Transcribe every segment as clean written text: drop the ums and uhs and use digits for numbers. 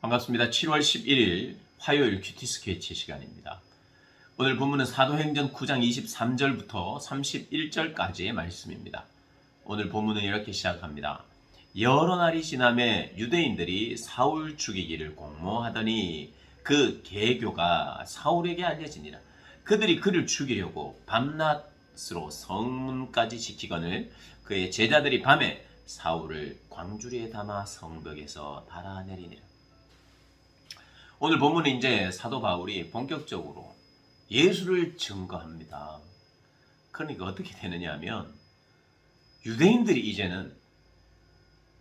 반갑습니다. 7월 11일 화요일 큐티 스케치 시간입니다. 오늘 본문은 사도행전 9장 23절부터 31절까지의 말씀입니다. 오늘 본문은 이렇게 시작합니다. 여러 날이 지남에 유대인들이 사울 죽이기를 공모하더니 그 계교가 사울에게 알려지니라. 그들이 그를 죽이려고 밤낮으로 성문까지 지키거늘 그의 제자들이 밤에 사울을 광주리에 담아 성벽에서 달아내리니라. 오늘 본문은 이제 사도 바울이 본격적으로 예수를 증거합니다. 그러니까 어떻게 되느냐 하면 유대인들이 이제는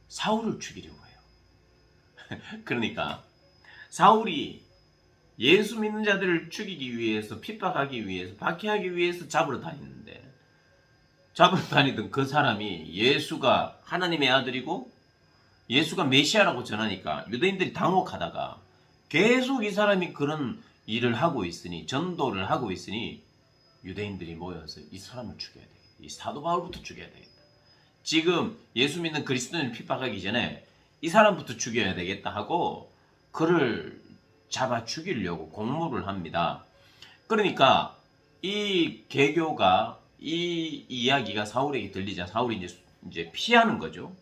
사울을 죽이려고 해요. 그러니까 사울이 예수 믿는 자들을 죽이기 위해서, 핍박하기 위해서, 박해하기 위해서 잡으러 다니는데, 잡으러 다니던 그 사람이 예수가 하나님의 아들이고 예수가 메시아라고 전하니까 유대인들이 당혹하다가 계속 이 사람이 그런 일을 하고 있으니, 전도를 하고 있으니 유대인들이 모여서 이 사람을 죽여야 되겠다. 이 사도 바울부터 죽여야 되겠다. 지금 예수 믿는 그리스도인을 핍박하기 전에 이 사람부터 죽여야 되겠다 하고 그를 잡아 죽이려고 공모를 합니다. 그러니까 이 계교가, 이 이야기가 사울에게 들리자 사울이 이제 피하는 거죠.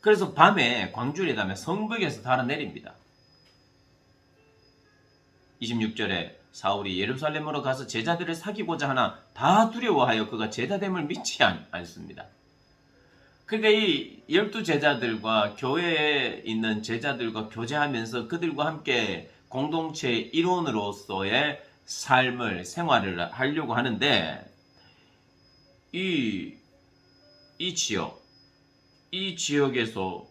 그래서 밤에 광주리에 가면 성벽에서 달아내립니다. 26절에 사울이 예루살렘으로 가서 제자들을 사귀고자 하나 다 두려워하여 그가 제자됨을 믿지 않습니다. 그러니까 이 12제자들과 교회에 있는 제자들과 교제하면서 그들과 함께 공동체 일원으로서의 삶을, 생활을 하려고 하는데 이 지역에서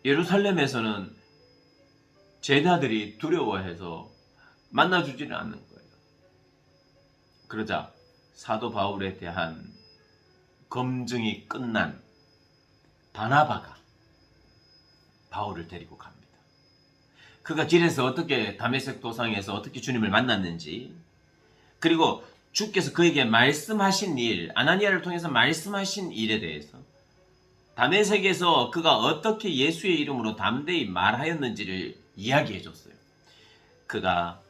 예루살렘에서는 제자들이 두려워해서 만나주지는 않는 거예요. 그러자 사도 바울에 대한 검증이 끝난 바나바가 바울을 데리고 갑니다. 그가 길에서 어떻게 다메섹 도상에서 어떻게 주님을 만났는지, 그리고 주께서 그에게 말씀하신 일, 아나니아를 통해서 말씀하신 일에 대해서, 다메섹에서 그가 어떻게 예수의 이름으로 담대히 말하였는지를 이야기해 줬어요. 그가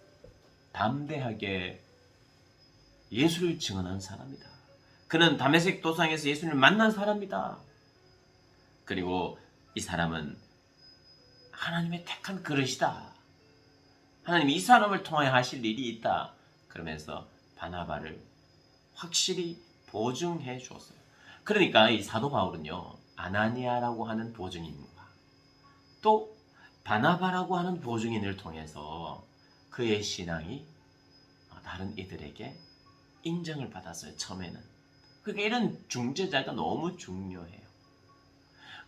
담대하게 예수를 증언한 사람이다. 그는 다메섹 도상에서 예수를 만난 사람이다. 그리고 이 사람은 하나님의 택한 그릇이다. 하나님이 이 사람을 통하여 하실 일이 있다. 그러면서 바나바를 확실히 보증해 줬어요. 그러니까 이 사도 바울은요, 아나니아라고 하는 보증인과 또 바나바라고 하는 보증인을 통해서 그의 신앙이 다른 이들에게 인정을 받았어요. 처음에는. 그러니까 이런 중재자가 너무 중요해요.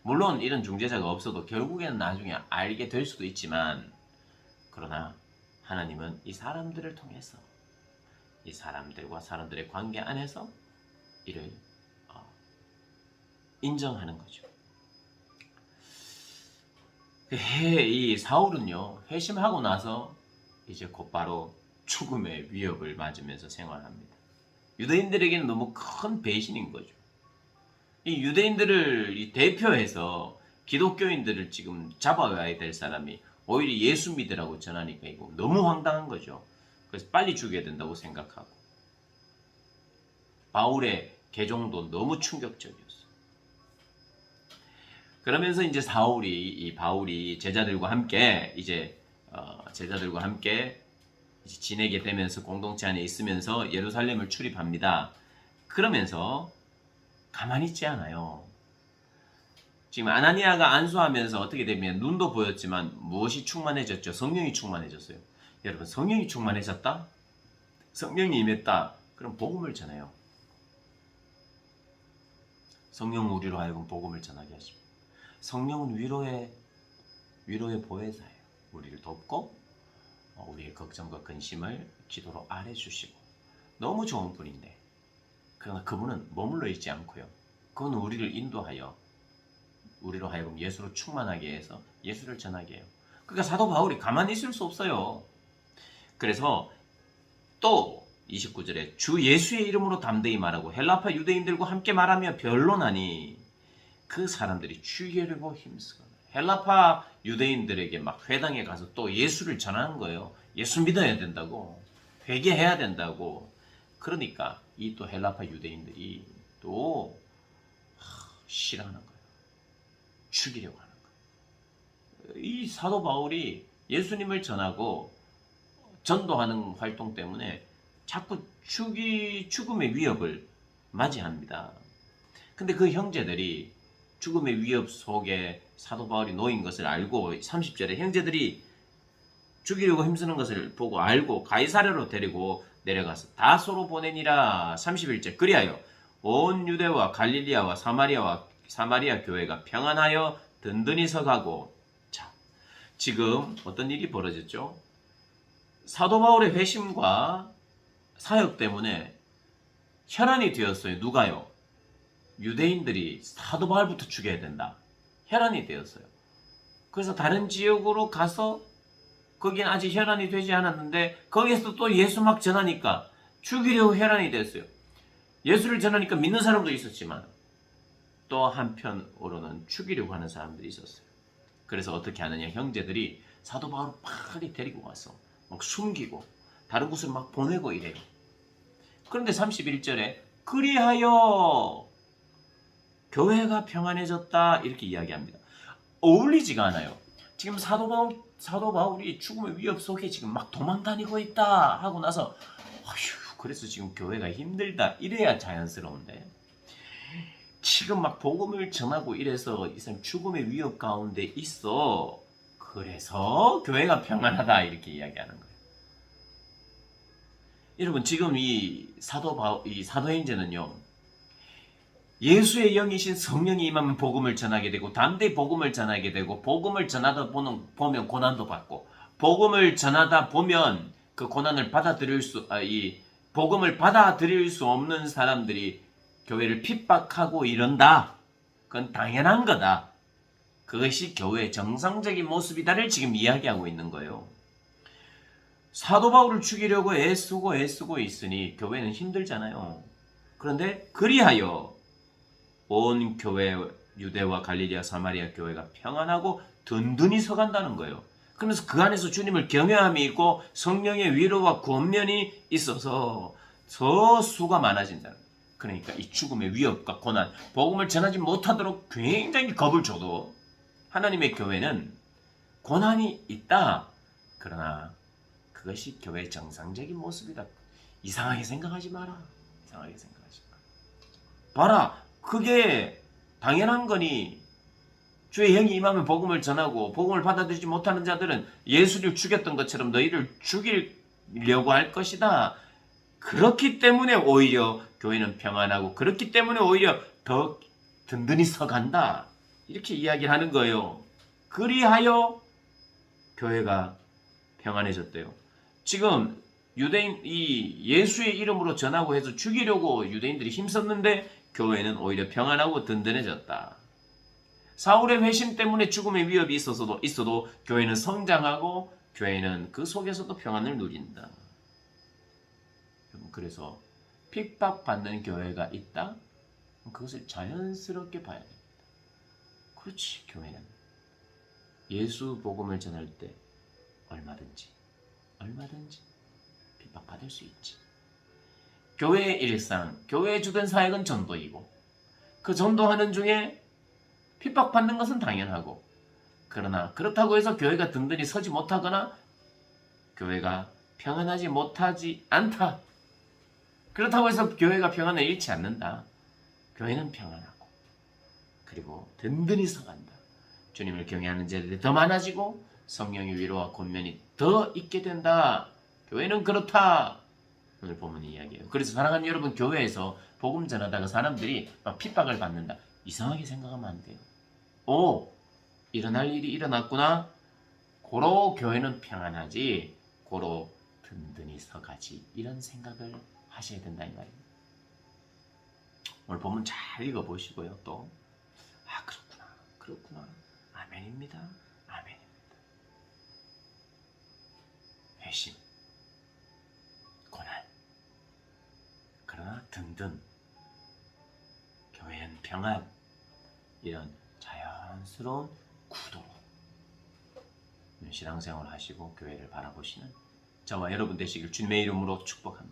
물론 이런 중재자가 없어도 결국에는 나중에 알게 될 수도 있지만, 그러나 하나님은 이 사람들을 통해서, 이 사람들과 사람들의 관계 안에서 이를 인정하는 거죠. 이 사울은요, 회심하고 나서 이제 곧바로 죽음의 위협을 맞으면서 생활합니다. 유대인들에게는 너무 큰 배신인 거죠. 이 유대인들을 대표해서 기독교인들을 지금 잡아와야 될 사람이 오히려 예수 믿으라고 전하니까 이거 너무 황당한 거죠. 그래서 빨리 죽여야 된다고 생각하고, 바울의 개종도 너무 충격적이었어요. 그러면서 이제 바울이 제자들과 함께 이제 지내게 되면서 공동체 안에 있으면서 예루살렘을 출입합니다. 그러면서 가만히 있지 않아요. 지금 아나니아가 안수하면서 어떻게 되면 눈도 보였지만 무엇이 충만해졌죠? 성령이 충만해졌어요. 여러분, 성령이 충만해졌다? 성령이 임했다? 그럼 복음을 전해요. 성령은 우리로 하여금 복음을 전하게 하십니다. 성령은 위로의 보혜사예요. 우리를 돕고 우리의 걱정과 근심을 기도로 아래주시고, 너무 좋은 분인데, 그러나 그분은 머물러 있지 않고요, 그분은 우리를 인도하여 우리로 하여금 예수로 충만하게 해서 예수를 전하게 해요. 그러니까 사도 바울이 가만히 있을 수 없어요. 그래서 또 29절에 주 예수의 이름으로 담대히 말하고 헬라파 유대인들과 함께 말하며 변론하니 그 사람들이 죽이려고 힘쓰거늘, 헬라파 유대인들에게 막 회당에 가서 또 예수를 전하는 거예요. 예수 믿어야 된다고, 회개해야 된다고. 그러니까 이 또 헬라파 유대인들이 또 싫어하는 거예요. 죽이려고 하는 거예요. 이 사도 바울이 예수님을 전하고 전도하는 활동 때문에 자꾸 죽음의 위협을 맞이합니다. 근데 그 형제들이 죽음의 위협 속에 사도 바울이 놓인 것을 알고 30절에 형제들이 죽이려고 힘쓰는 것을 보고 알고 가이사랴로 데리고 내려가서 다소로 보내니라. 31절 그리하여 온 유대와 갈릴리아와 사마리아 교회가 평안하여 든든히 서가고. 자, 지금 어떤 일이 벌어졌죠? 사도 바울의 회심과 사역 때문에 혈안이 되었어요. 누가요? 유대인들이 사도 바울부터 죽여야 된다. 혈안이 되었어요. 그래서 다른 지역으로 가서 거긴 아직 혈안이 되지 않았는데 거기에서 또 예수 막 전하니까 죽이려고 혈안이 됐어요. 예수를 전하니까 믿는 사람도 있었지만 또 한편으로는 죽이려고 하는 사람들이 있었어요. 그래서 어떻게 하느냐, 형제들이 사도 바울을 빨리 데리고 가서 막 숨기고 다른 곳을 막 보내고 이래요. 그런데 31절에 그리하여 교회가 평안해졌다 이렇게 이야기합니다. 어울리지가 않아요. 지금 사도 바울이 죽음의 위협 속에 지금 막 도망다니고 있다 하고 나서 그래서 지금 교회가 힘들다 이래야 자연스러운데 지금 막 복음을 전하고 이래서 이 사람 죽음의 위협 가운데 있어. 그래서 교회가 평안하다 이렇게 이야기하는 거예요. 여러분 지금 이 사도행전은요, 예수의 영이신 성령이 임하면 복음을 전하게 되고 담대히 복음을 전하게 되고 복음을 전하다 보면 고난도 받고 복음을 전하다 보면 그 고난을 복음을 받아들일 수 없는 사람들이 교회를 핍박하고 이런다. 그건 당연한 거다. 그것이 교회의 정상적인 모습이다를 지금 이야기하고 있는 거예요. 사도 바울을 죽이려고 애쓰고 있으니 교회는 힘들잖아요. 그런데 그리하여 온 교회 유대와 갈릴리아 사마리아 교회가 평안하고 든든히 서간다는 거예요. 그러면서 그 안에서 주님을 경외함이 있고 성령의 위로와 권면이 있어서 더 수가 많아진다는 거예요. 그러니까 이 죽음의 위협과 고난, 복음을 전하지 못하도록 굉장히 겁을 줘도 하나님의 교회는 고난이 있다. 그러나 그것이 교회의 정상적인 모습이다. 이상하게 생각하지 마라. 이상하게 생각하지 마라. 봐라. 그게 당연한 거니 주의 영이 임하면 복음을 전하고 복음을 받아들이지 못하는 자들은 예수를 죽였던 것처럼 너희를 죽이려고 할 것이다. 그렇기 때문에 오히려 교회는 평안하고 그렇기 때문에 오히려 더 든든히 서간다. 이렇게 이야기를 하는 거예요. 그리하여 교회가 평안해졌대요. 지금 예수의 이름으로 전하고 해서 죽이려고 유대인들이 힘썼는데 교회는 오히려 평안하고 든든해졌다. 사울의 회심 때문에 죽음의 위협이 있어도 교회는 성장하고 교회는 그 속에서도 평안을 누린다. 그래서 핍박받는 교회가 있다? 그것을 자연스럽게 봐야 됩니다. 그렇지, 교회는 예수 복음을 전할 때 얼마든지 핍박받을 수 있지. 교회의 일상, 교회의 주된 사역은 전도이고 그 전도하는 중에 핍박받는 것은 당연하고, 그러나 그렇다고 해서 교회가 든든히 서지 못하거나 교회가 평안하지 못하지 않다. 그렇다고 해서 교회가 평안을 잃지 않는다. 교회는 평안하고 그리고 든든히 서간다. 주님을 경외하는 자들이 더 많아지고 성령의 위로와 권면이 더 있게 된다. 교회는 그렇다. 오늘 본문의 이야기예요. 그래서 사랑하는 여러분, 교회에서 복음 전하다가 사람들이 막 핍박을 받는다. 이상하게 생각하면 안 돼요. 일어날 일이 일어났구나. 고로 교회는 평안하지. 고로 든든히 서가지. 이런 생각을 하셔야 된다 이 말입니다. 오늘 본문 잘 읽어보시고요. 또 그렇구나. 아멘입니다. 회심, 고난, 그러나 든든, 교회는 평안, 이런 자연스러운 구도로 신앙생활 하시고 교회를 바라보시는 저와 여러분 되시길 주님의 이름으로 축복합니다.